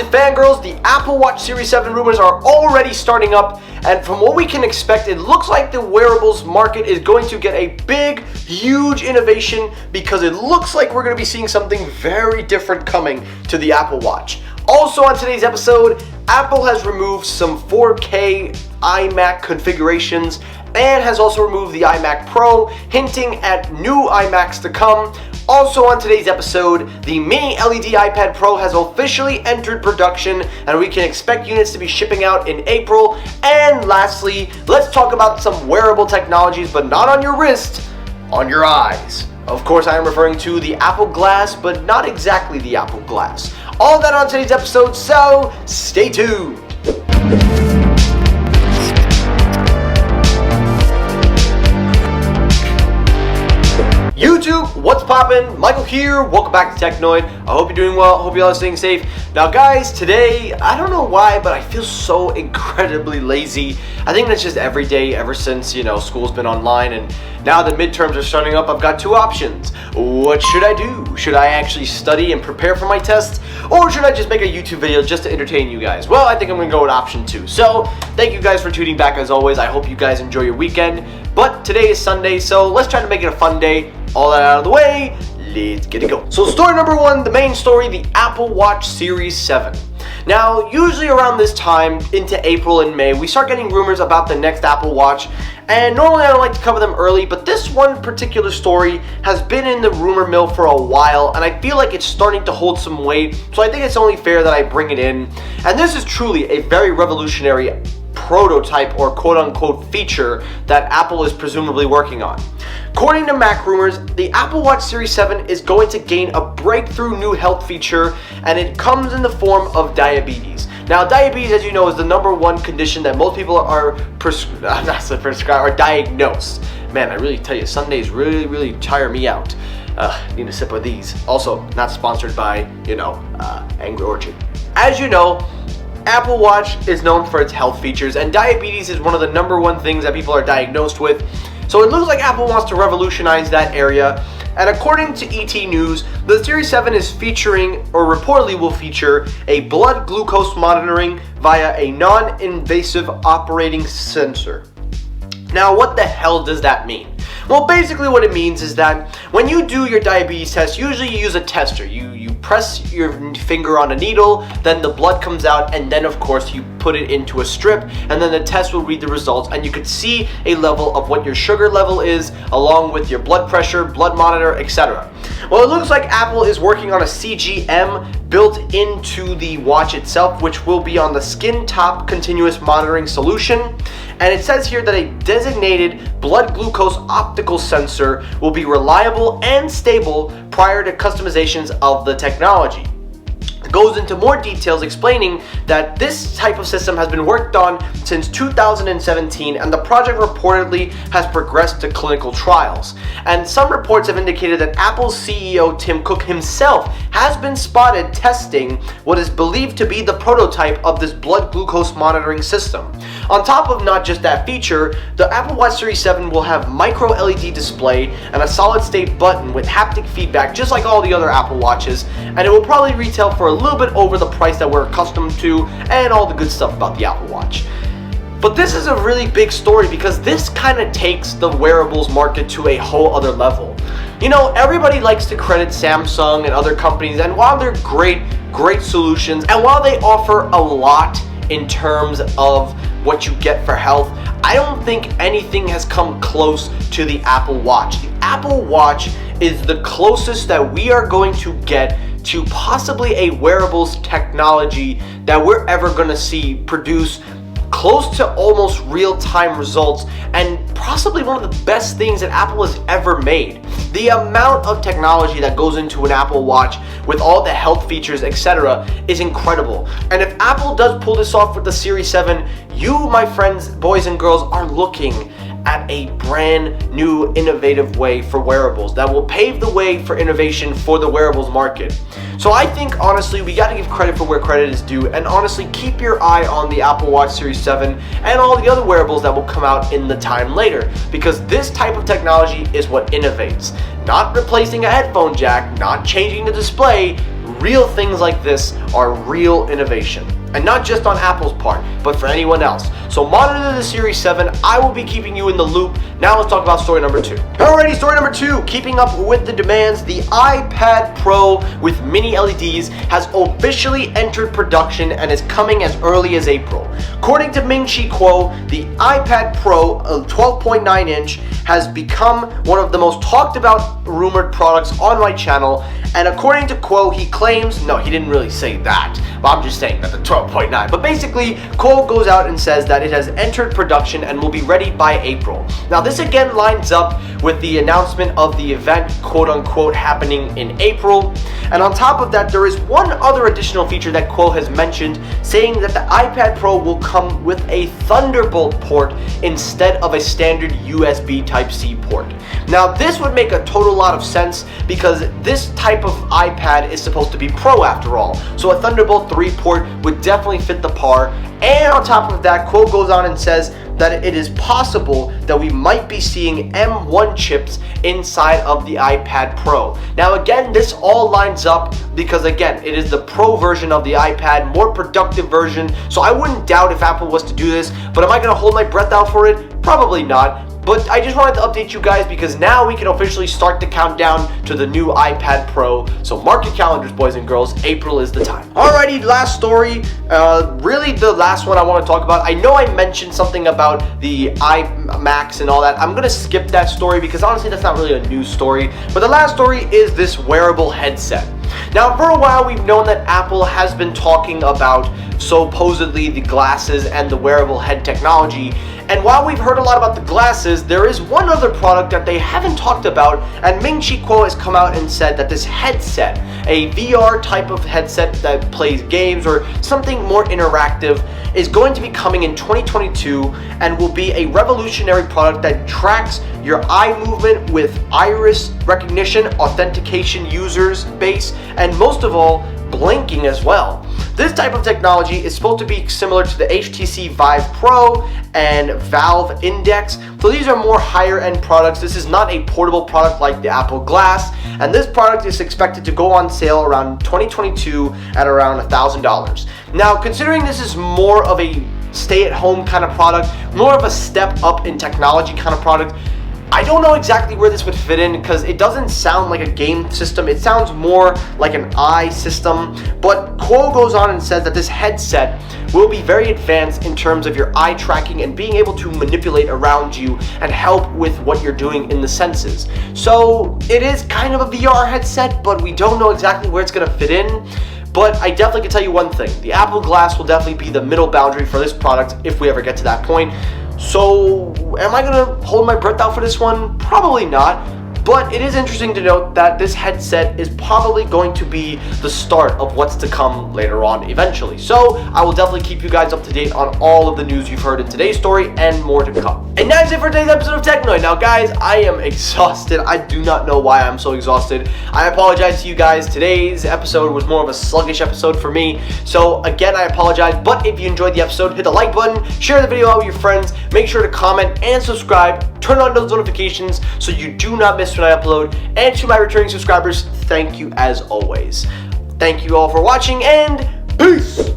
and fangirls, the Apple Watch Series 7 rumors are already starting up, and from what we can expect, it looks like the wearables market is going to get a big, huge innovation because it looks like we're going to be seeing something very different coming to the Apple Watch. Also on today's episode, Apple has removed some 4K iMac configurations and has also removed the iMac Pro, hinting at new iMacs to come. Also on today's episode, the mini LED iPad Pro has officially entered production and we can expect units to be shipping out in April. And lastly, let's talk about some wearable technologies, but not on your wrist, on your eyes. Of course, I am referring to the Apple Glass, but not exactly the Apple Glass. All that on today's episode, so stay tuned. YouTube, what's poppin'? Michael here, welcome back to Technoid. I hope you're doing well, hope you all are staying safe. Now guys, today, I don't know why, but I feel so incredibly lazy. I think that's just every day ever since, school's been online and now the midterms are starting up. I've got two options. What should I do? Should I actually study and prepare for my tests? Or should I just make a YouTube video just to entertain you guys? Well, I think I'm gonna go with option 2. So, thank you guys for tuning back as always. I hope you guys enjoy your weekend. But today is Sunday, so let's try to make it a fun day. All that out of the way, let's get it going. So story number 1, the main story, the Apple Watch Series 7. Now, usually around this time, into April and May, we start getting rumors about the next Apple Watch, and normally I don't like to cover them early, but this one particular story has been in the rumor mill for a while, and I feel like it's starting to hold some weight, so I think it's only fair that I bring it in. And this is truly a very revolutionary prototype or quote-unquote feature that Apple is presumably working on. According to Mac rumors, the Apple Watch Series 7 is going to gain a breakthrough new health feature, and it comes in the form of diabetes. Now, diabetes, as you know, is the #1 condition that most people are diagnosed. Man, I really tell you, Sundays really tire me out. Need a sip of these. Also, not sponsored by, Angry Orchard. As you know, Apple Watch is known for its health features, and diabetes is one of the #1 things that people are diagnosed with. So it looks like Apple wants to revolutionize that area. And according to ET News, the Series 7 is featuring, or reportedly will feature, a blood glucose monitoring via a non-invasive operating sensor. Now, what the hell does that mean? Well, basically what it means is that when you do your diabetes test, usually you use a tester. You press your finger on a needle, then the blood comes out, and then of course you put it into a strip, and then the test will read the results, and you could see a level of what your sugar level is, along with your blood pressure, blood monitor, etc. Well, it looks like Apple is working on a CGM built into the watch itself, which will be on the skin top continuous monitoring solution. And it says here that a designated blood glucose optical sensor will be reliable and stable prior to customizations of the technology. It goes into more details explaining that this type of system has been worked on since 2017, and the project reportedly has progressed to clinical trials. And some reports have indicated that Apple's CEO Tim Cook himself has been spotted testing what is believed to be the prototype of this blood glucose monitoring system. On top of not just that feature, the Apple Watch Series 7 will have micro LED display and a solid state button with haptic feedback, just like all the other Apple Watches, and it will probably retail for a little bit over the price that we're accustomed to, and all the good stuff about the Apple Watch. But this is a really big story because this kind of takes the wearables market to a whole other level. Everybody likes to credit Samsung and other companies, and while they're great solutions, and while they offer a lot in terms of what you get for health, I don't think anything has come close to the Apple Watch. The Apple Watch is the closest that we are going to get to possibly a wearables technology that we're ever going to see produce close to almost real-time results, and possibly one of the best things that Apple has ever made. The amount of technology that goes into an Apple Watch with all the health features, etc., is incredible. And if Apple does pull this off with the Series 7, you, my friends, boys and girls, are looking at a brand new innovative way for wearables that will pave the way for innovation for the wearables market. So I think honestly we got to give credit for where credit is due, and honestly keep your eye on the Apple Watch Series 7 and all the other wearables that will come out in the time later, because this type of technology is what innovates. Not replacing a headphone jack, not changing the display, real things like this are real innovation. And not just on Apple's part, but for anyone else. So monitor the Series 7. I will be keeping you in the loop. Now let's talk about story number 2. Alrighty, story number 2. Keeping up with the demands, the iPad Pro with mini LEDs has officially entered production and is coming as early as April. According to Ming-Chi Kuo, the iPad Pro 12.9 inch has become one of the most talked about rumored products on my channel. And according to Kuo, he claims, no, he didn't really say that, but I'm just saying that the 12.9. But basically, Kuo goes out and says that it has entered production and will be ready by April. Now, this again lines up with the announcement of the event, quote unquote, happening in April. And on top of that, there is one other additional feature that Kuo has mentioned, saying that the iPad Pro will come with a Thunderbolt port instead of a standard USB Type-C port. Now, this would make a total lot of sense because this type of iPad is supposed to be Pro after all. So a Thunderbolt 3 port would definitely fit the par. And on top of that, Kuo goes on and says that it is possible that we might be seeing M1 chips inside of the iPad Pro. Now again, this all lines up because again, it is the Pro version of the iPad, more productive version. So I wouldn't doubt if Apple was to do this, but am I gonna hold my breath out for it? Probably not. But I just wanted to update you guys because now we can officially start the countdown to the new iPad Pro. So mark your calendars, boys and girls. April is the time. Alrighty, last story. Really the last one I want to talk about. I know I mentioned something about the iMacs and all that. I'm going to skip that story because honestly that's not really a news story. But the last story is this wearable headset. Now, for a while, we've known that Apple has been talking about supposedly the glasses and the wearable head technology. And while we've heard a lot about the glasses, there is one other product that they haven't talked about, and Ming-Chi Kuo has come out and said that this headset, a VR type of headset that plays games or something more interactive, is going to be coming in 2022 and will be a revolutionary product that tracks your eye movement with iris recognition, authentication users base, and most of all, blinking as well. This type of technology is supposed to be similar to the HTC Vive Pro and Valve Index. So these are more higher end products. This is not a portable product like the Apple Glass, and this product is expected to go on sale around 2022 at around $1,000. Now, considering this is more of a stay-at-home kind of product, more of a step up in technology kind of product, I don't know exactly where this would fit in because it doesn't sound like a game system. It sounds more like an eye system. But Kuo goes on and says that this headset will be very advanced in terms of your eye tracking and being able to manipulate around you and help with what you're doing in the senses. So it is kind of a VR headset, but we don't know exactly where it's going to fit in. But I definitely can tell you one thing. The Apple Glass will definitely be the middle boundary for this product if we ever get to that point. So, am I gonna hold my breath out for this one? Probably not. But it is interesting to note that this headset is probably going to be the start of what's to come later on eventually. So I will definitely keep you guys up to date on all of the news you've heard in today's story and more to come. And that's it for today's episode of Technoid. Now guys, I am exhausted. I do not know why I'm so exhausted. I apologize to you guys. Today's episode was more of a sluggish episode for me. So again, I apologize. But if you enjoyed the episode, hit the like button, share the video out with your friends, make sure to comment and subscribe. Turn on those notifications so you do not miss when I upload. And to my returning subscribers, thank you as always. Thank you all for watching and peace!